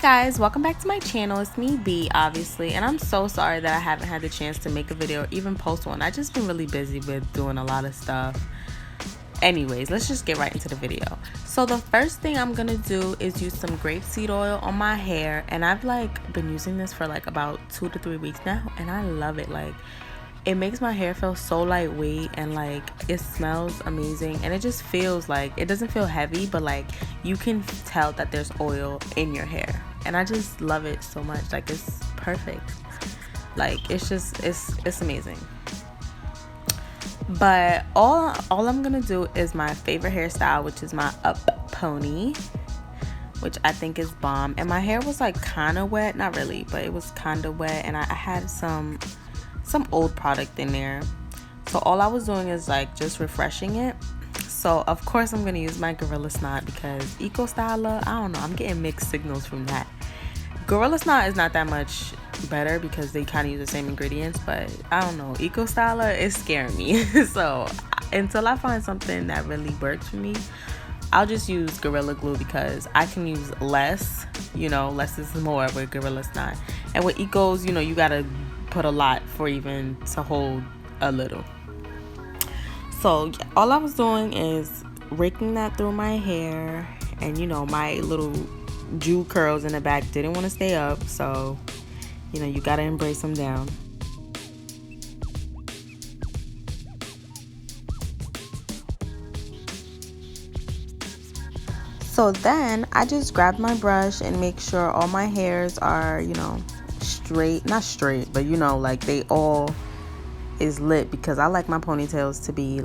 Guys, welcome back to my channel. It's me, B, obviously, and I'm so sorry that I haven't had the chance to make a video or even post one. I just been really busy with doing a lot of stuff. Anyways, let's just get right into the video. So the first thing I'm gonna do is use some grapeseed oil on my hair, and I've been using this for about 2 to 3 weeks now, and I love it. It makes my hair feel so lightweight, and it smells amazing, and it just feels it doesn't feel heavy, but you can tell that there's oil in your hair, and I just love it so much. It's perfect. It's amazing. But all I'm gonna do is my favorite hairstyle, which is my up pony, which I think is bomb. And my hair was kind of wet, not really, but it was kind of wet, and I had some old product in there, so all I was doing is just refreshing it. So of course I'm gonna use my Gorilla Snot, because Eco Styler, I don't know, I'm getting mixed signals from that. Gorilla Snot is not that much better because they kind of use the same ingredients, but I don't know, Eco Styler is scaring me. So until I find something that really works for me, I'll just use Gorilla Glue, because I can use less, less is more with Gorilla Snot. And with Ecos, you gotta put a lot for even to hold a little. So all I was doing is raking that through my hair, and my little jewel curls in the back didn't want to stay up, so you gotta embrace them down. So then I just grabbed my brush and make sure all my hairs are straight, not straight, but they all is lit, because I like my ponytails to be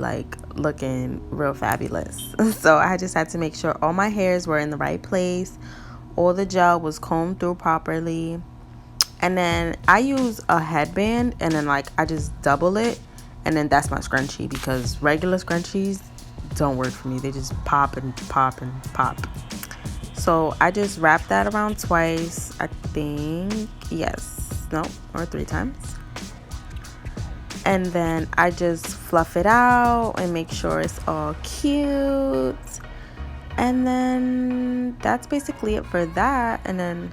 looking real fabulous. So I just had to make sure all my hairs were in the right place, all the gel was combed through properly, and then I use a headband, and then I just double it, and then that's my scrunchie, because regular scrunchies don't work for me. They just pop and pop and pop. So I just wrap that around twice, I think, or 3 times. And then I just fluff it out and make sure it's all cute. And then that's basically it for that. And then,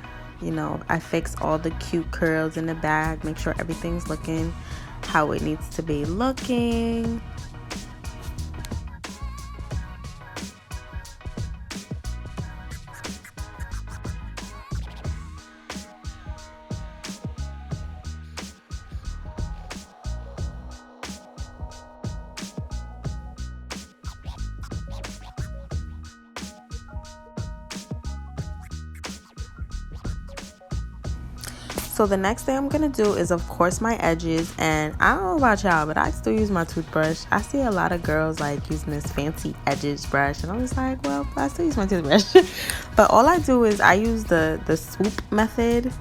I fix all the cute curls in the back, make sure everything's looking how it needs to be looking. So the next thing I'm gonna do is, of course, my edges. And I don't know about y'all, but I still use my toothbrush. I see a lot of girls using this fancy edges brush, and I'm just well, I still use my toothbrush. But all I do is I use the swoop method,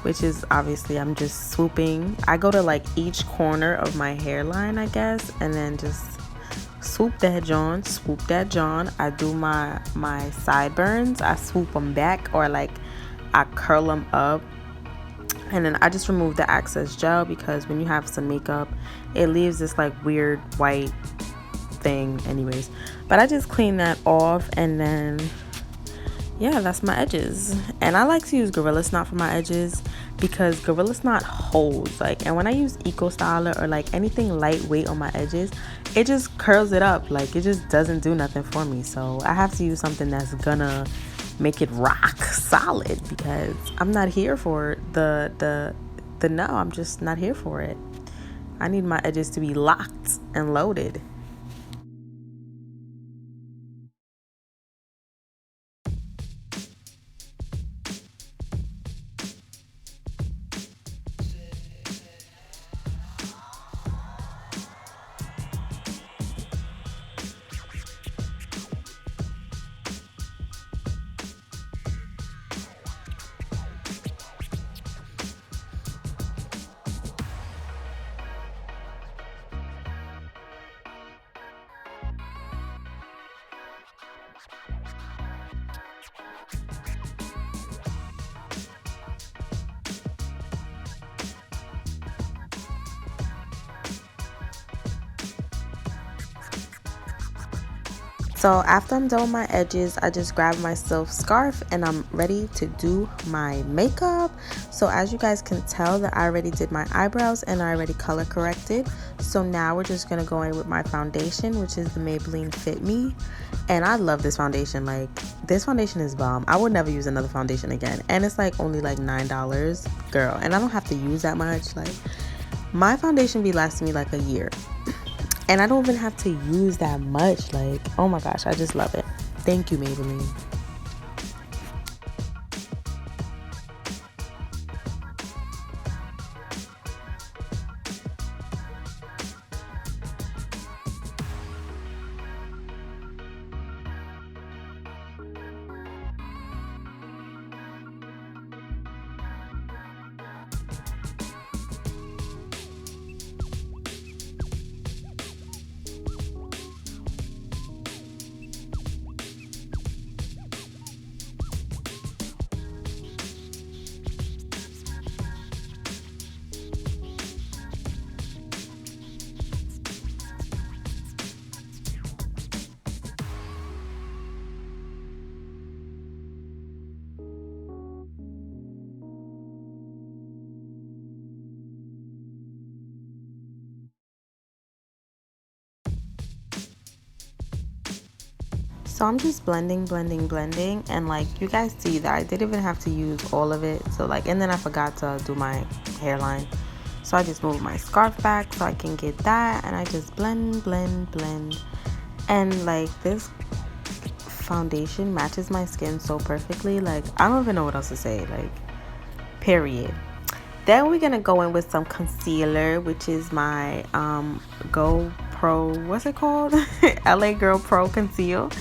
which is obviously I'm just swooping. I go to each corner of my hairline, I guess, and then just swoop that John, swoop that John. I do my sideburns, I swoop them back, or I curl them up. And then I just remove the excess gel, because when you have some makeup, it leaves this weird white thing anyways. But I just clean that off, and then yeah, that's my edges. And I like to use Gorilla Snot for my edges, because Gorilla Snot holds. And when I use Eco Styler or anything lightweight on my edges, it just curls it up. It just doesn't do nothing for me. So I have to use something that's gonna make it rock solid, because I'm not here for the no, I'm just not here for it. I need my edges to be locked and loaded. So after I'm done with my edges, I just grab myself scarf and I'm ready to do my makeup. So as you guys can tell that I already did my eyebrows and I already color corrected. So now we're just gonna go in with my foundation, which is the Maybelline Fit Me. And I love this foundation. Like, this foundation is bomb. I would never use another foundation again. And it's like only like $9, girl. And I don't have to use that much. Like, my foundation be lasting me like a year. And I don't even have to use that much. Like, oh my gosh, I just love it. Thank you, Maybelline. So I'm just blending, and like you guys see that I didn't even have to use all of it. So like, and then I forgot to do my hairline. So I just moved my scarf back so I can get that, and I just blend. And like, this foundation matches my skin so perfectly. Like, I don't even know what else to say, like, period. Then we're gonna go in with some concealer, which is my Go Pro, what's it called? LA Girl Pro Conceal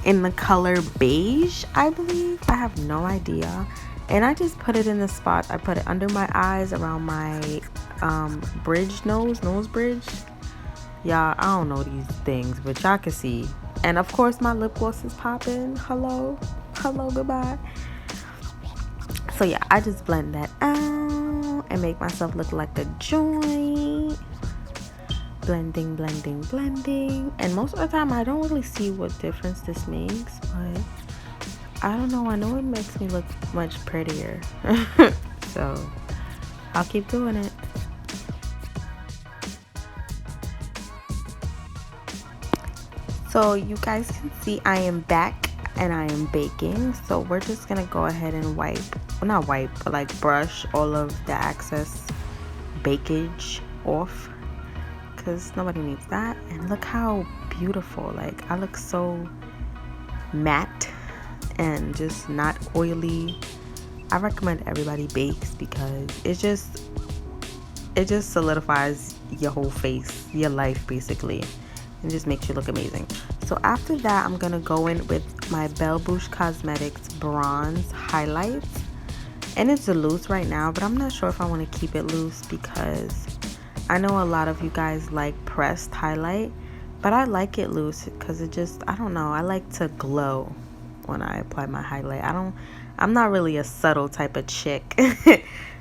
in the color beige, I believe. I have no idea. And I just put it in the spot. I put it under my eyes, around my nose bridge. Y'all, I don't know these things, but y'all can see. And of course my lip gloss is popping. Hello, goodbye. So yeah, I just blend that out and make myself look like a joint. Blending. And most of the time I don't really see what difference this makes, but I don't know. I know it makes me look much prettier. So I'll keep doing it. So you guys can see I am back and I am baking. So we're just gonna go ahead and not wipe, but like brush all of the excess bakage off, because nobody needs that. And look how beautiful, like, I look so matte and just not oily. I recommend everybody bakes because it just solidifies your whole face, your life basically, and just makes you look amazing. So after that, I'm gonna go in with my Bouche Cosmetics bronze highlights, and it's loose right now, but I'm not sure if I want to keep it loose because I know a lot of you guys like pressed highlight, but I like it loose because it just, I don't know, I like to glow when I apply my highlight. I'm not really a subtle type of chick.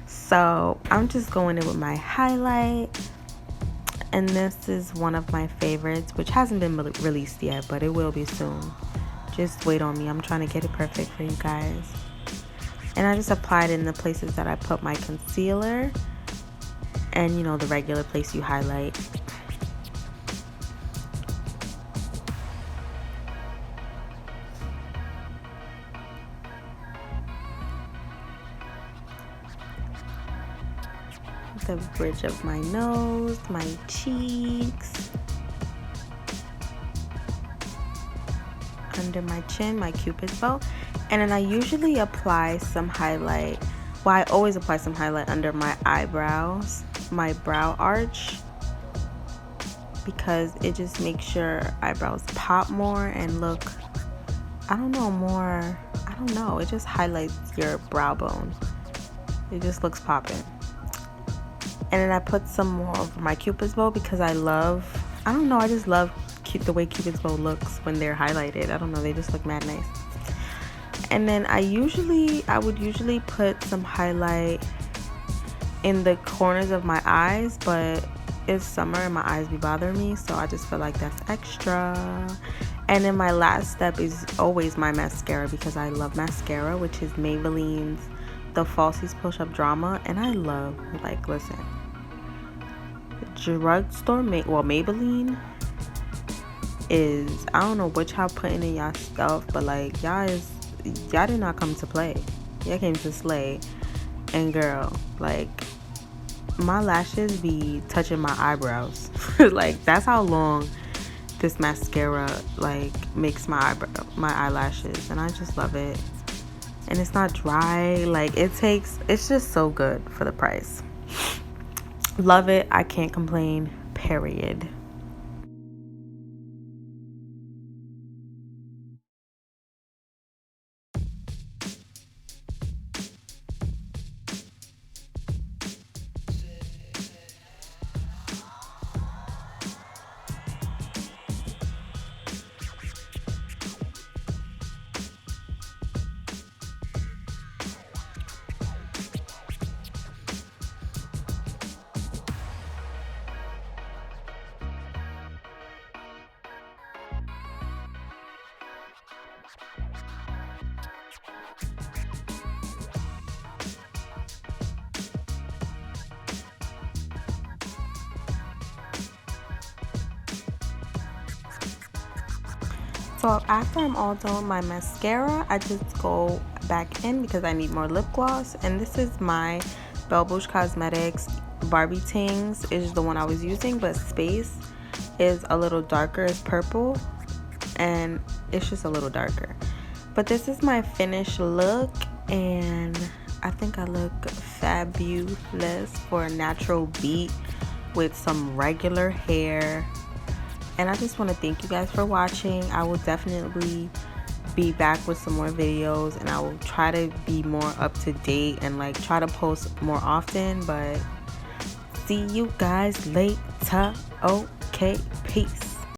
So I'm just going in with my highlight, and this is one of my favorites, which hasn't been released yet, but it will be soon. Just wait on me. I'm trying to get it perfect for you guys. And I just applied in the places that I put my concealer, and you know, the regular place you highlight. The bridge of my nose, my cheeks, under my chin, my cupid's bow. And then I usually apply some highlight, well, I always apply some highlight under my eyebrows, my brow arch, because it just makes your eyebrows pop more and look, I don't know, it just highlights your brow bone. It just looks popping. And then I put some more over my cupid's bow because I just love the way cupid's bow looks when they're highlighted. I don't know, they just look mad nice. And then I would usually put some highlight in the corners of my eyes, but it's summer and my eyes be bothering me, so I just feel like that's extra. And then my last step is always my mascara, because I love mascara, which is Maybelline's the Falsies Push-Up Drama. And I love, like, listen, drugstore Maybelline is, I don't know what y'all putting in y'all stuff, but like y'all did not come to play. Y'all came to slay. And girl, like, my lashes be touching my eyebrows. Like, that's how long this mascara like makes my eyelashes, and I just love it. And it's not dry. Like, it's just so good for the price. Love it. I can't complain, period. So after I'm all done with my mascara, I just go back in because I need more lip gloss. And this is my Bouche Cosmetics Barbie Tings is the one I was using, but Space is a little darker. It's purple and it's just a little darker. But this is my finished look, and I think I look fabulous for a natural beat with some regular hair. And I just want to thank you guys for watching. I will definitely be back with some more videos, and I will try to be more up to date and like try to post more often. But see you guys later. Okay, peace.